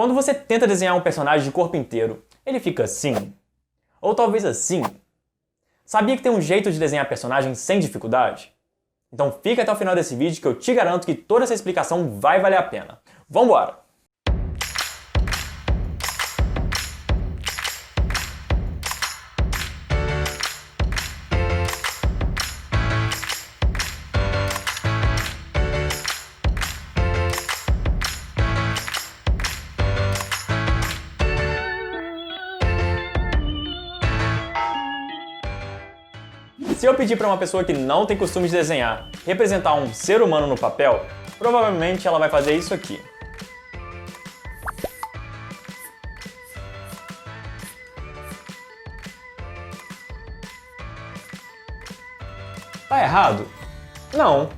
Quando você tenta desenhar um personagem de corpo inteiro, ele fica assim? Ou talvez assim? Sabia que tem um jeito de desenhar personagens sem dificuldade? Então fica até o final desse vídeo que eu te garanto que toda essa explicação vai valer a pena. Vambora! Se eu pedir para uma pessoa que não tem costume de desenhar representar um ser humano no papel, provavelmente ela vai fazer isso aqui. Tá errado? Não.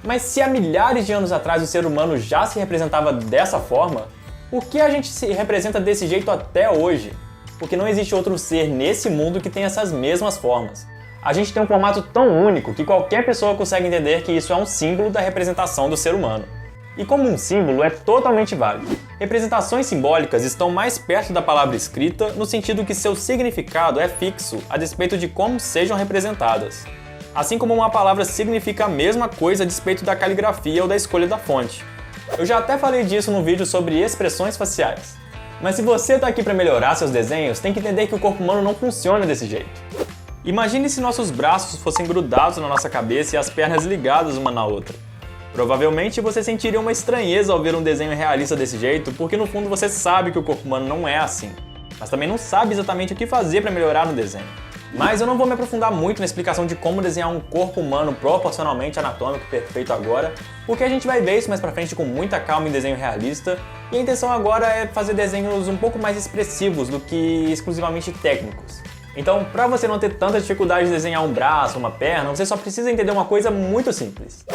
Mas se há milhares de anos atrás o ser humano já se representava dessa forma, por que a gente se representa desse jeito até hoje? Porque não existe outro ser nesse mundo que tenha essas mesmas formas. A gente tem um formato tão único que qualquer pessoa consegue entender que isso é um símbolo da representação do ser humano. E como um símbolo é totalmente válido. Representações simbólicas estão mais perto da palavra escrita no sentido que seu significado é fixo a despeito de como sejam representadas. Assim como uma palavra significa a mesma coisa a despeito da caligrafia ou da escolha da fonte. Eu já até falei disso no vídeo sobre expressões faciais. Mas se você está aqui para melhorar seus desenhos, tem que entender que o corpo humano não funciona desse jeito. Imagine se nossos braços fossem grudados na nossa cabeça e as pernas ligadas uma na outra. Provavelmente você sentiria uma estranheza ao ver um desenho realista desse jeito, porque no fundo você sabe que o corpo humano não é assim, mas também não sabe exatamente o que fazer para melhorar no desenho. Mas eu não vou me aprofundar muito na explicação de como desenhar um corpo humano proporcionalmente anatômico perfeito agora, porque a gente vai ver isso mais pra frente com muita calma em desenho realista, e a intenção agora é fazer desenhos um pouco mais expressivos do que exclusivamente técnicos. Então, para você não ter tanta dificuldade de desenhar um braço, uma perna, você só precisa entender uma coisa muito simples.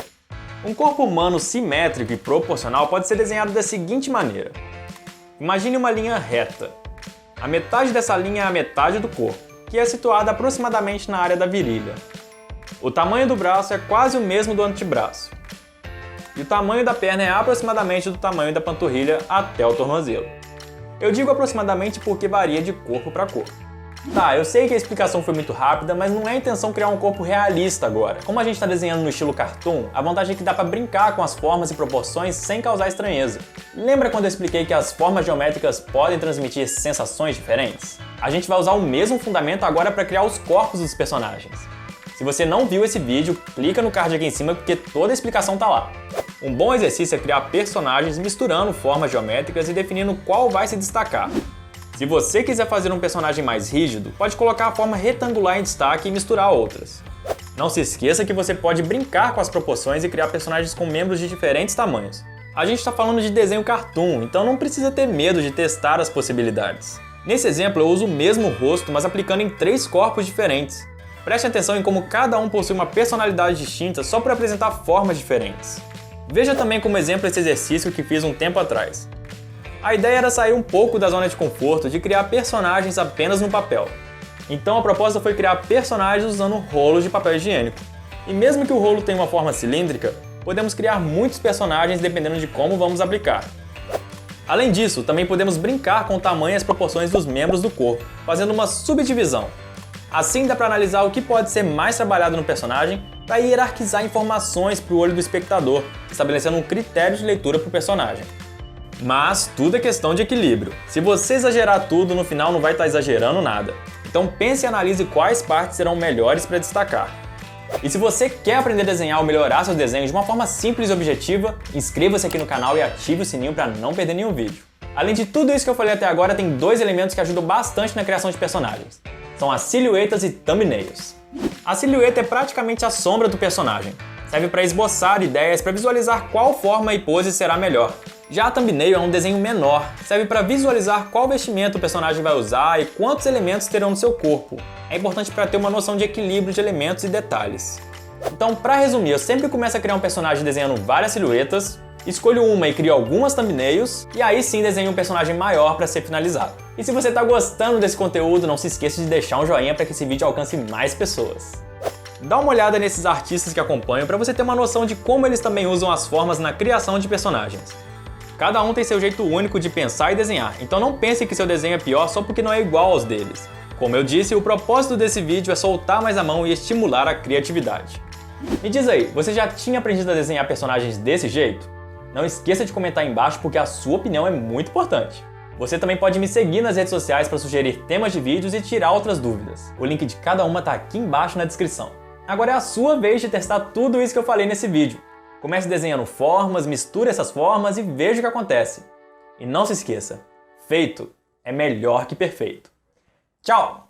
Um corpo humano simétrico e proporcional pode ser desenhado da seguinte maneira. Imagine uma linha reta. A metade dessa linha é a metade do corpo, que é situada aproximadamente na área da virilha. O tamanho do braço é quase o mesmo do antebraço. E o tamanho da perna é aproximadamente do tamanho da panturrilha até o tornozelo. Eu digo aproximadamente porque varia de corpo para corpo. Tá, eu sei que a explicação foi muito rápida, mas não é a intenção criar um corpo realista agora. Como a gente está desenhando no estilo cartoon, a vantagem é que dá para brincar com as formas e proporções sem causar estranheza. Lembra quando eu expliquei que as formas geométricas podem transmitir sensações diferentes? A gente vai usar o mesmo fundamento agora para criar os corpos dos personagens. Se você não viu esse vídeo, clica no card aqui em cima porque toda a explicação tá lá. Um bom exercício é criar personagens misturando formas geométricas e definindo qual vai se destacar. Se você quiser fazer um personagem mais rígido, pode colocar a forma retangular em destaque e misturar outras. Não se esqueça que você pode brincar com as proporções e criar personagens com membros de diferentes tamanhos. A gente está falando de desenho cartoon, então não precisa ter medo de testar as possibilidades. Nesse exemplo eu uso o mesmo rosto, mas aplicando em 3 corpos diferentes. Preste atenção em como cada um possui uma personalidade distinta só para apresentar formas diferentes. Veja também como exemplo esse exercício que fiz um tempo atrás. A ideia era sair um pouco da zona de conforto de criar personagens apenas no papel. Então a proposta foi criar personagens usando rolos de papel higiênico. E mesmo que o rolo tenha uma forma cilíndrica, podemos criar muitos personagens dependendo de como vamos aplicar. Além disso, também podemos brincar com o tamanho e as proporções dos membros do corpo, fazendo uma subdivisão. Assim dá para analisar o que pode ser mais trabalhado no personagem para hierarquizar informações para o olho do espectador, estabelecendo um critério de leitura para o personagem. Mas tudo é questão de equilíbrio. Se você exagerar tudo, no final não vai estar exagerando nada. Então pense e analise quais partes serão melhores para destacar. E se você quer aprender a desenhar ou melhorar seus desenhos de uma forma simples e objetiva, inscreva-se aqui no canal e ative o sininho para não perder nenhum vídeo. Além de tudo isso que eu falei até agora, tem 2 elementos que ajudam bastante na criação de personagens. São as silhuetas e thumbnails. A silhueta é praticamente a sombra do personagem. Serve para esboçar ideias, para visualizar qual forma e pose será melhor. Já a thumbnail é um desenho menor, serve para visualizar qual vestimento o personagem vai usar e quantos elementos terão no seu corpo. É importante para ter uma noção de equilíbrio de elementos e detalhes. Então, para resumir, eu sempre começo a criar um personagem desenhando várias silhuetas, escolho uma e crio algumas thumbnails, e aí sim desenho um personagem maior para ser finalizado. E se você está gostando desse conteúdo, não se esqueça de deixar um joinha para que esse vídeo alcance mais pessoas. Dá uma olhada nesses artistas que acompanham para você ter uma noção de como eles também usam as formas na criação de personagens. Cada um tem seu jeito único de pensar e desenhar, então não pense que seu desenho é pior só porque não é igual aos deles. Como eu disse, o propósito desse vídeo é soltar mais a mão e estimular a criatividade. Me diz aí, você já tinha aprendido a desenhar personagens desse jeito? Não esqueça de comentar aí embaixo porque a sua opinião é muito importante. Você também pode me seguir nas redes sociais para sugerir temas de vídeos e tirar outras dúvidas. O link de cada uma está aqui embaixo na descrição. Agora é a sua vez de testar tudo isso que eu falei nesse vídeo. Comece desenhando formas, misture essas formas e veja o que acontece. E não se esqueça, feito é melhor que perfeito. Tchau!